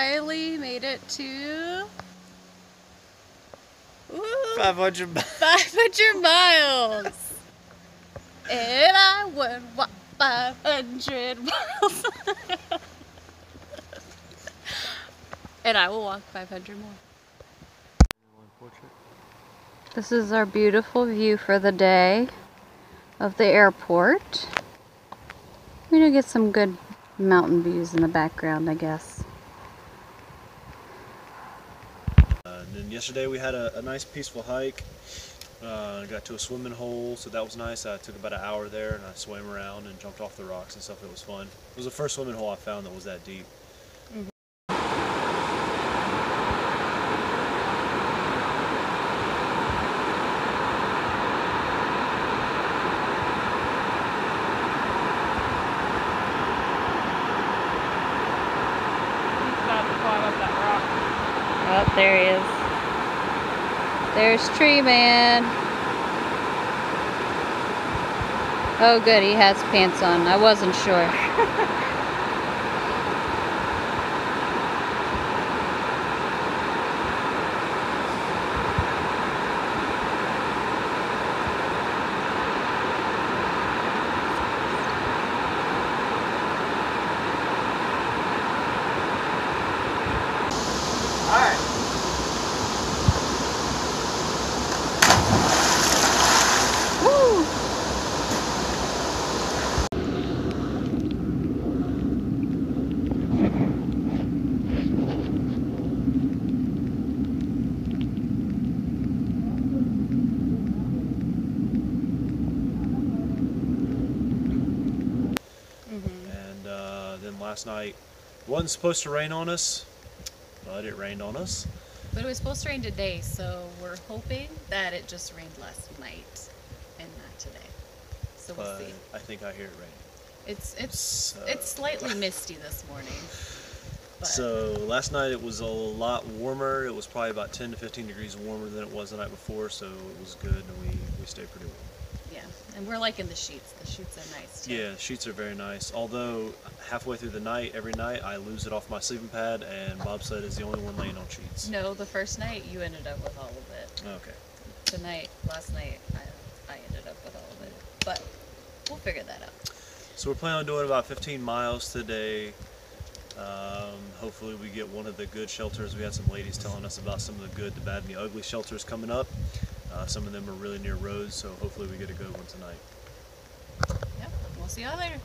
finally made it to 500 miles. 500 miles. And I would walk 500 miles. And I will walk 500 more. This is our beautiful view for the day of the airport. We're gonna get some good mountain views in the background, I guess. And then yesterday we had a nice peaceful hike. Got to a swimming hole, so that was nice. I took about an hour there and I swam around and jumped off the rocks and stuff. It was fun. It was the first swimming hole I found that was that deep. Oh, there he is. There's Tree Man. Oh good, he has pants on. I wasn't sure. Then last night, it wasn't supposed to rain on us, but it rained on us. But it was supposed to rain today, so we're hoping that it just rained last night and not today. So we'll see. I think I hear it raining. It's slightly misty this morning. But. So last night it was a lot warmer. It was probably about 10 to 15 degrees warmer than it was the night before, so it was good, and we stayed pretty warm. Yeah, and we're liking the sheets. The sheets are nice too. Yeah, sheets are very nice. Although halfway through the night, every night, I lose it off my sleeping pad, and bobsled is the only one laying on sheets. No, the first night you ended up with all of it. Okay. Last night, I ended up with all of it. But we'll figure that out. So we're planning on doing about 15 miles today. Hopefully we get one of the good shelters. We had some ladies telling us about some of the good, the bad, and the ugly shelters coming up. Some of them are really near roads, so hopefully we get a good one tonight. Yep, we'll see y'all later.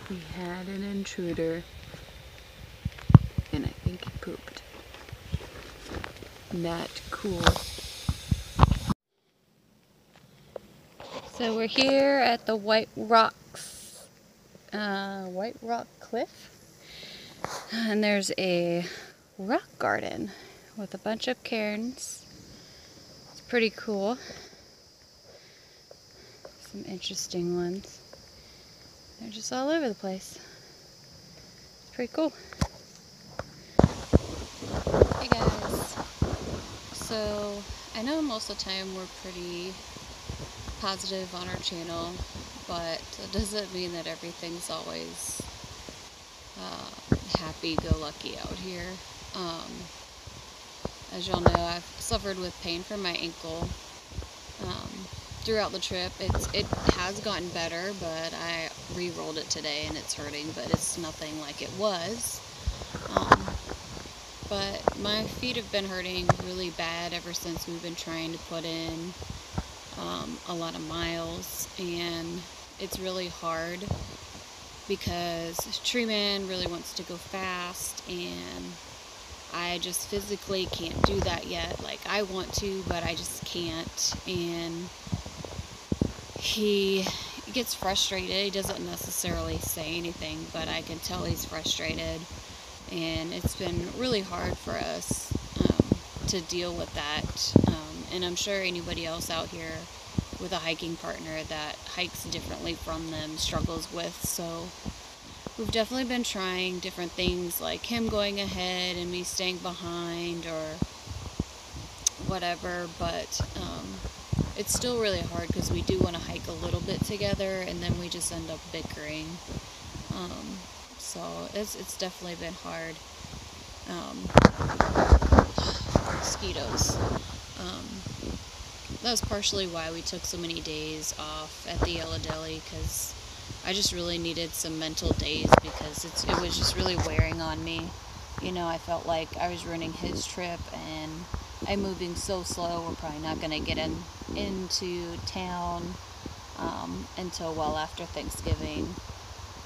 We had an intruder, and I think he pooped. Not cool. So we're here at the White Rock Cliff, and there's a rock garden with a bunch of cairns. It's pretty cool. Some interesting ones. They're just all over the place. It's pretty cool. Hey guys. So I know most of the time we're pretty positive on our channel, but it doesn't mean that everything's always happy-go-lucky out here. As y'all know, I've suffered with pain from my ankle throughout the trip. It has gotten better, but I re-rolled it today and it's hurting, but it's nothing like it was. But my feet have been hurting really bad ever since we've been trying to put in a lot of miles, and it's really hard because Tree Man really wants to go fast, and I just physically can't do that yet. Like, I want to, but I just can't. And he gets frustrated. He doesn't necessarily say anything, but I can tell he's frustrated. And it's been really hard for us to deal with that. And I'm sure anybody else out here with a hiking partner that hikes differently from them struggles with. So we've definitely been trying different things, like him going ahead and me staying behind or whatever, but it's still really hard because we do want to hike a little bit together, and then we just end up bickering. So it's definitely been hard. Mosquitoes. That was partially why we took so many days off at the Yellow Deli, because I just really needed some mental days, because it was just really wearing on me. You know, I felt like I was ruining his trip, and I'm moving so slow. We're probably not going to get into town until well after Thanksgiving.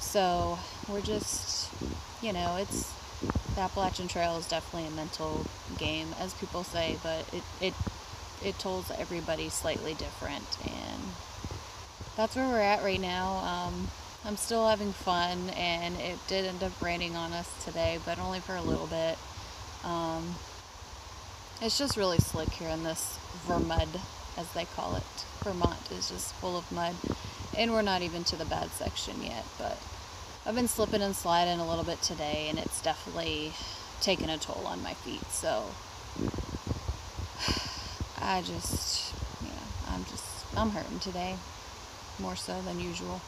So we're just, you know, the Appalachian Trail is definitely a mental game, as people say, but it tolls everybody slightly different, and that's where we're at right now. I'm still having fun, and it did end up raining on us today, but only for a little bit. It's just really slick here in this Vermud, as they call it. Vermont is just full of mud, and we're not even to the bad section yet, but I've been slipping and sliding a little bit today, and it's definitely taken a toll on my feet. So I'm hurting today, more so than usual.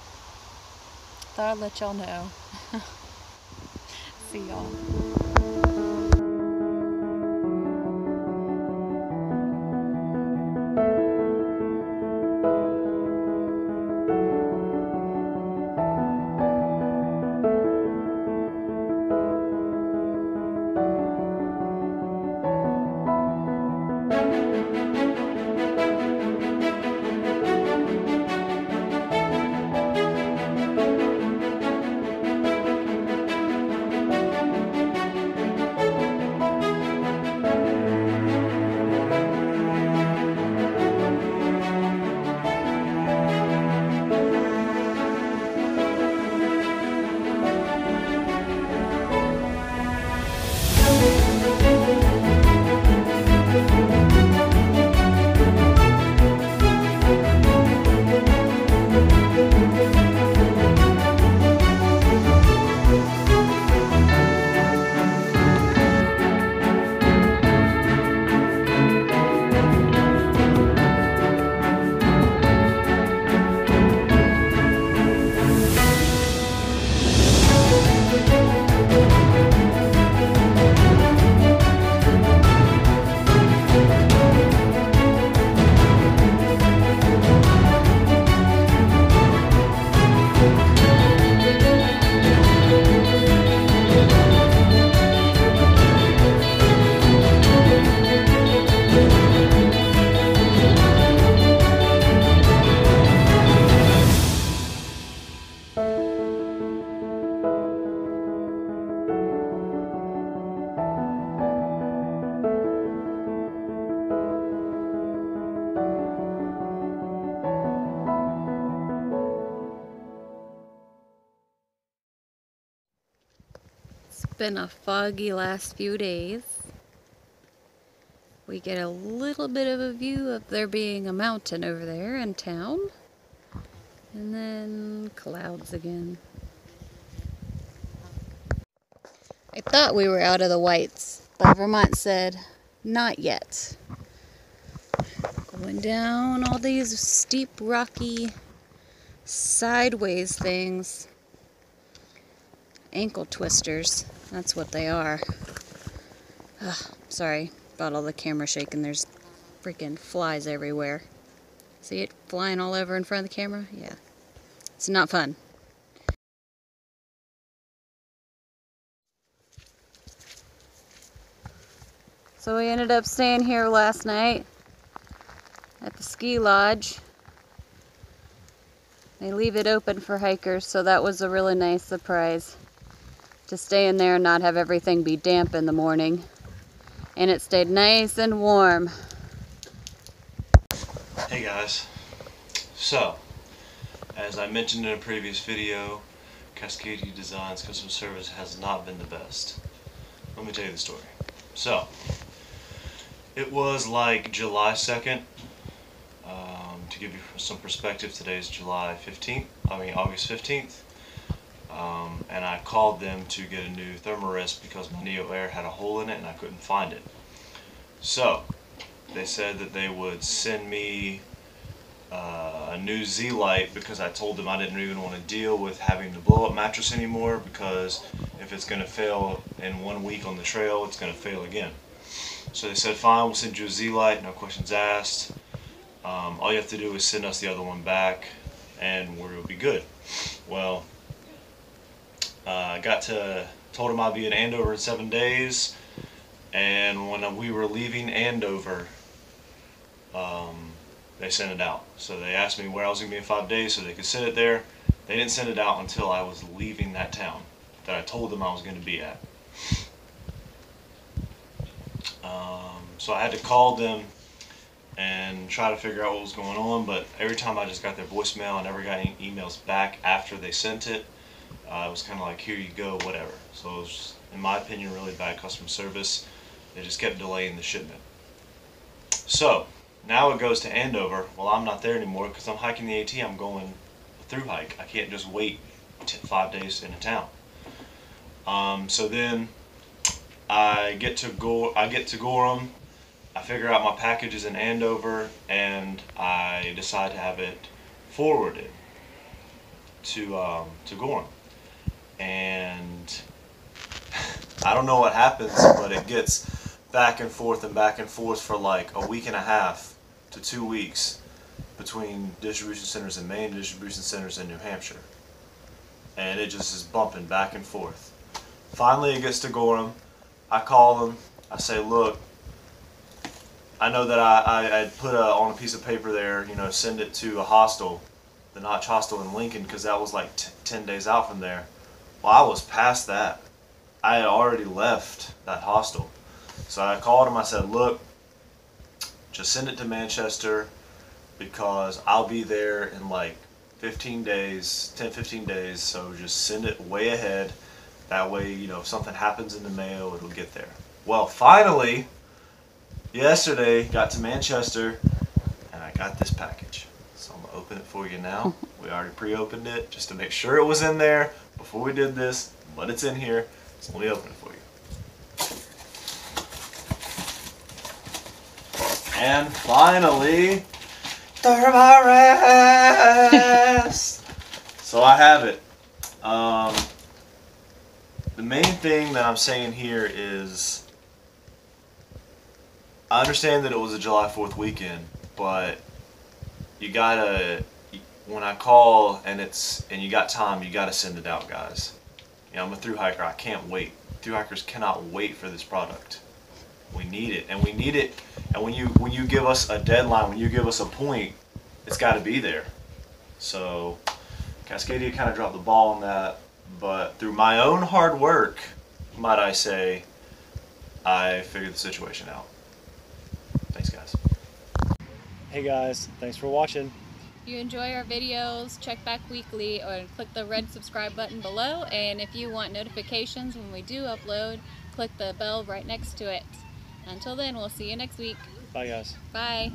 Thought I'd let y'all know. See y'all. Been a foggy last few days. We get a little bit of a view of there being a mountain over there in town, and then clouds again. I thought we were out of the whites, but Vermont said not yet. Going down all these steep, rocky, sideways things. Ankle twisters. That's what they are. Ugh, sorry about all the camera shaking. There's freaking flies everywhere. See it flying all over in front of the camera? Yeah. It's not fun. So we ended up staying here last night at the ski lodge. They leave it open for hikers, so that was a really nice surprise. To stay in there and not have everything be damp in the morning. And it stayed nice and warm. Hey guys. So, as I mentioned in a previous video, Cascadia Design's customer service has not been the best. Let me tell you the story. So, it was like July 2nd. To give you some perspective, today is August 15th. And I called them to get a new Thermarest because my Neo Air had a hole in it and I couldn't find it. So they said that they would send me a new Z-Lite because I told them I didn't even want to deal with having the blow-up mattress anymore, because if it's going to fail in 1 week on the trail, it's going to fail again. So they said, fine, we'll send you a Z-Lite, no questions asked. All you have to do is send us the other one back and we'll be good. Well, I told them I'd be in Andover in 7 days, and when we were leaving Andover, they sent it out. So they asked me where I was going to be in 5 days so they could send it there. They didn't send it out until I was leaving that town that I told them I was going to be at. So I had to call them and try to figure out what was going on, but every time I just got their voicemail, I never got any emails back after they sent it. It was kind of like, here you go, whatever. So it was, in my opinion, really bad customer service. They just kept delaying the shipment. So now it goes to Andover. Well, I'm not there anymore because I'm hiking the AT. I'm going through hike. I can't just wait 5 days in a town. So then I get to Gorham. I figure out my package is in Andover, and I decide to have it forwarded to Gorham. And I don't know what happens, but it gets back and forth for like a week and a half to 2 weeks between distribution centers in Maine, distribution centers in New Hampshire. And it just is bumping back and forth. Finally it gets to Gorham. I call them. I say, look, I know that I put on a piece of paper there, you know, send it to a hostel, the Notch Hostel in Lincoln, because that was like 10 days out from there. Well, I was past that. I had already left that hostel. So I called him. I said, look, just send it to Manchester because I'll be there in like 15 days, 10-15 days, so just send it way ahead. That way, you know, if something happens in the mail, it'll get there. Well, finally, yesterday, got to Manchester, and I got this package. So I'm going to open it for you now. We already pre-opened it just to make sure it was in there before we did this, but it's in here, so let me open it for you. And finally, Thermarest! So I have it. The main thing that I'm saying here is, I understand that it was a July 4th weekend, but you gotta, when I call and you got time, you gotta send it out, guys. You know, I'm a thru hiker. I can't wait. Thru hikers cannot wait for this product. We need it, and we need it. And when you give us a deadline, when you give us a point, it's got to be there. So Cascadia kind of dropped the ball on that, but through my own hard work, might I say, I figured the situation out. Thanks, guys. Hey guys, thanks for watching. If you enjoy our videos, check back weekly or click the red subscribe button below, and if you want notifications when we do upload, click the bell right next to it. Until then, we'll see you next week. Bye, guys. Bye.